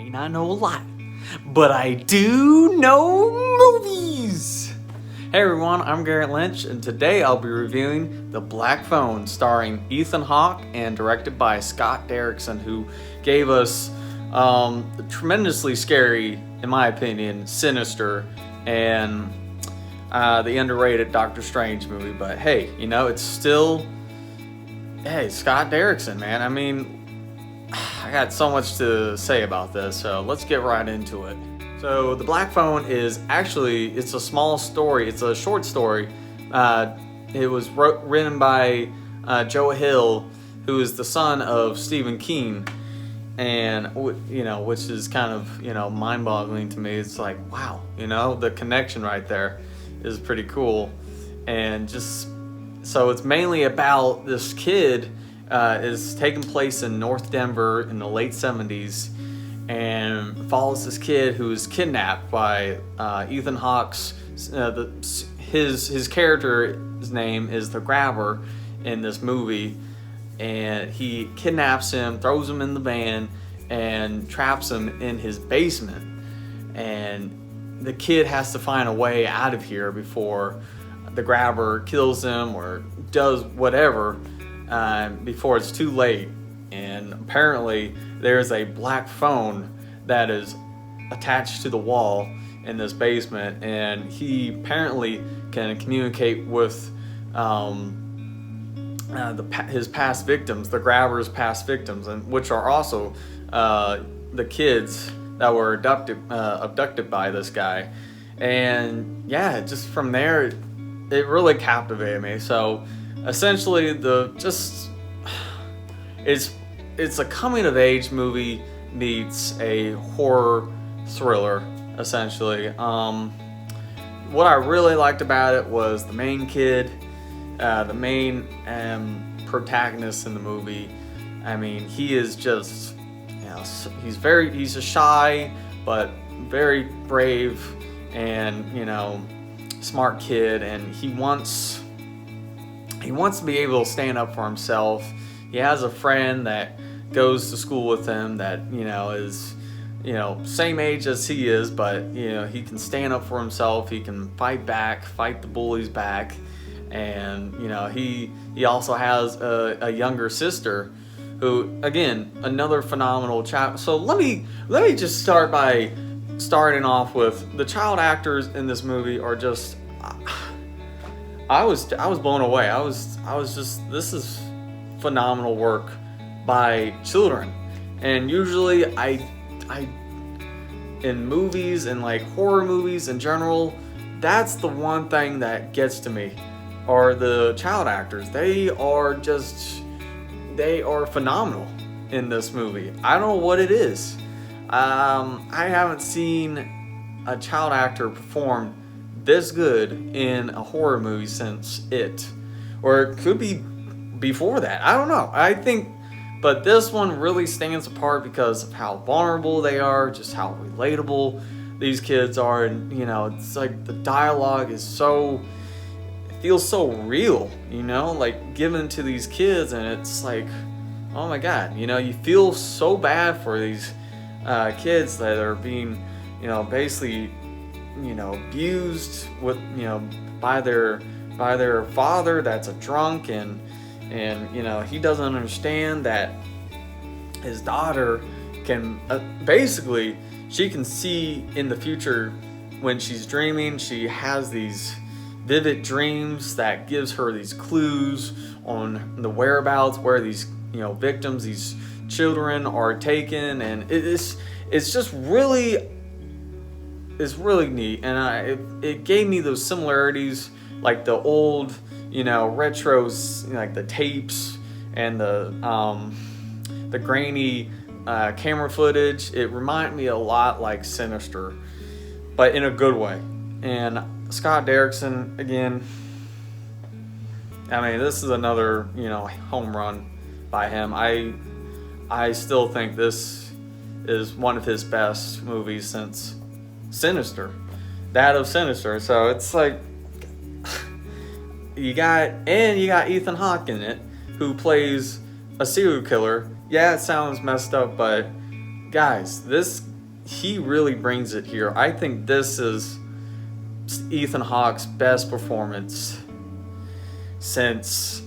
may not know a lot, but I do know movies. Hey everyone, I'm Garrett Lynch, and today I'll be reviewing The Black Phone, starring Ethan Hawke and directed by Scott Derrickson, who gave us the tremendously scary, in my opinion, Sinister, and the underrated Doctor Strange movie. But hey, you know, it's still, hey, Scott Derrickson, man. I mean, I got so much to say about this, so let's get right into it. So The Black Phone is actually, it's a small story, it's a short story. It was written by Joe Hill, who is the son of Stephen King, and you know, which is kind of, you know, mind-boggling to me. It's like, wow, you know, the connection right there is pretty cool. And just, so it's mainly about this kid, is taking place in North Denver in the late 70s, and follows this kid who is kidnapped by Ethan Hawke's, his character's name is the Grabber in this movie, and he kidnaps him, throws him in the van, and traps him in his basement. And the kid has to find a way out of here before the Grabber kills him or does whatever, before it's too late. And apparently there's a black phone that is attached to the wall in this basement, and he apparently can communicate with his past victims, the Grabber's past victims, and which are also the kids that were abducted by this guy. And yeah, just from there, it really captivated me. So essentially, it's a coming of age movie meets a horror thriller, essentially. What I really liked about it was the main kid, the main protagonist in the movie. I mean, he is just, you know, he's a shy but very brave and, you know, smart kid, and he wants to be able to stand up for himself. He has a friend that goes to school with him that, you know, is, you know, same age as he is, but, you know, he can stand up for himself. He can fight the bullies back. And, you know, he also has a younger sister who, again, another phenomenal child. So let me just start by starting off with the child actors in this movie are just, I was blown away. I was just, this is phenomenal work by children. And usually I in movies and like horror movies in general, that's the one thing that gets to me, are the child actors. They are phenomenal in this movie. I don't know what it is. I haven't seen a child actor perform this good in a horror movie since It, or it could be before that. I don't know. I think, but this one really stands apart because of how vulnerable they are, just how relatable these kids are, and, you know, it's like the dialogue is so, it feels so real, you know, like given to these kids, and it's like, oh my God, you know, you feel so bad for these kids that are being, you know, basically, you know, abused with, you know, by their father that's a drunk, and you know, he doesn't understand that his daughter can basically, she can see in the future when she's dreaming. She has these vivid dreams that gives her these clues on the whereabouts where these, you know, victims, these children are taken, and it's just really, it's really neat. And it gave me those similarities, like the old, you know, retros, you know, like the tapes and the grainy camera footage. It reminded me a lot like Sinister, but in a good way. And Scott Derrickson, again, I mean, this is another, you know, home run by him. I still think this is one of his best movies since Sinister, that of Sinister. So it's like, you got Ethan Hawke in it, who plays a serial killer. Yeah, it sounds messed up, but guys, this he really brings it here. I think this is Ethan Hawke's best performance since,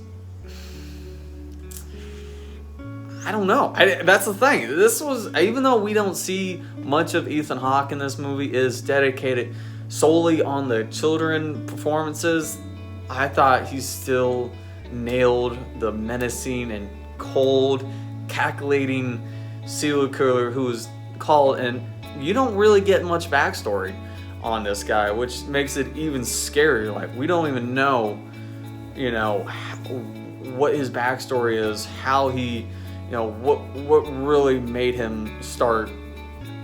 I don't know. That's the thing. This was, even though we don't see much of Ethan Hawke in this movie, is dedicated solely on the children performances. I thought he still nailed the menacing and cold, calculating serial killer who was called, and you don't really get much backstory on this guy, which makes it even scarier. Like, we don't even know, you know, what his backstory is, how he, you know, what really made him start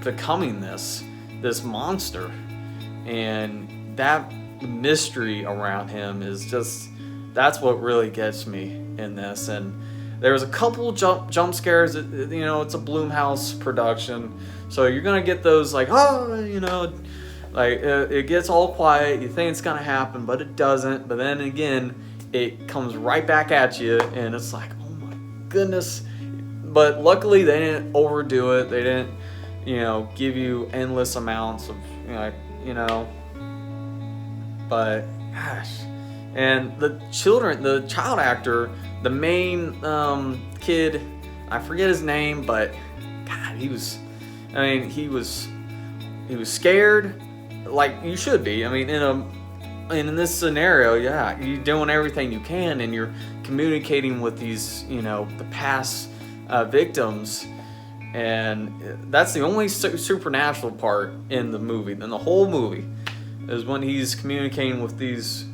becoming this monster. And that mystery around him is just, that's what really gets me in this. And there was a couple jump scares. You know, it's a Blumhouse production, so you're gonna get those, like, oh, you know, like it gets all quiet. You think it's gonna happen, but it doesn't. But then again, it comes right back at you, and it's like, oh my goodness. But luckily, they didn't overdo it. They didn't, you know, give you endless amounts of, you know. But gosh, and the child actor, the main kid, I forget his name, but God, he was scared, like you should be. I mean, in this scenario, yeah, you're doing everything you can, and you're communicating with these, you know, the past victims, and that's the only supernatural part in the movie. In the whole movie is when he's communicating with these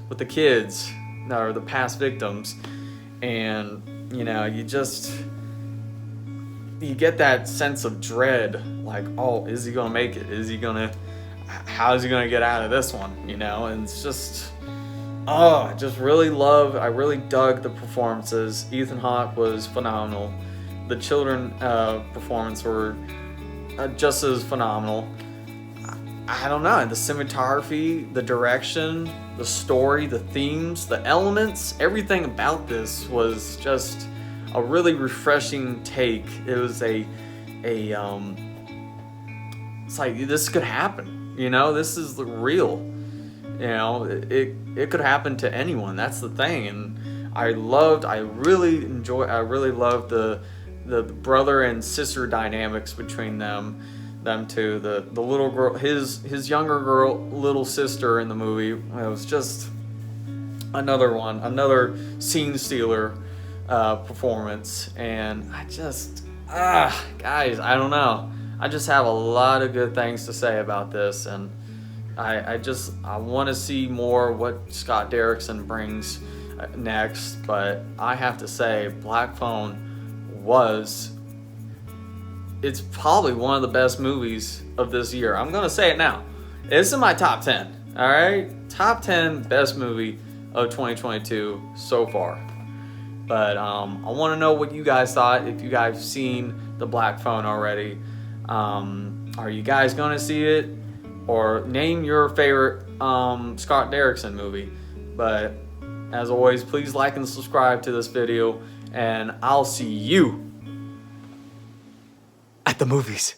with the kids that are the past victims, and you know, you get that sense of dread, like, oh, is he gonna make it? How is he gonna get out of this one? You know, and it's just, oh, I really dug the performances. Ethan Hawke was phenomenal. The children performance were just as phenomenal. I don't know, the cinematography, the direction, the story, the themes, the elements, everything about this was just a really refreshing take. It was it's like, this could happen, you know, this is real, you know, it could happen to anyone. That's the thing. And I really loved the brother and sister dynamics between them two. The little girl, his younger girl, little sister in the movie, it was just another scene stealer performance. And I just, guys, I don't know, I just have a lot of good things to say about this, and I want to see more what Scott Derrickson brings next. But I have to say, Black Phone it's probably one of the best movies of this year. I'm gonna say it now. It's in my top 10. All right, top 10 best movie of 2022 so far. But I want to know what you guys thought. If you guys have seen The Black Phone already, are you guys gonna see it? Or name your favorite Scott Derrickson movie. But as always, please like and subscribe to this video, and I'll see you at the movies.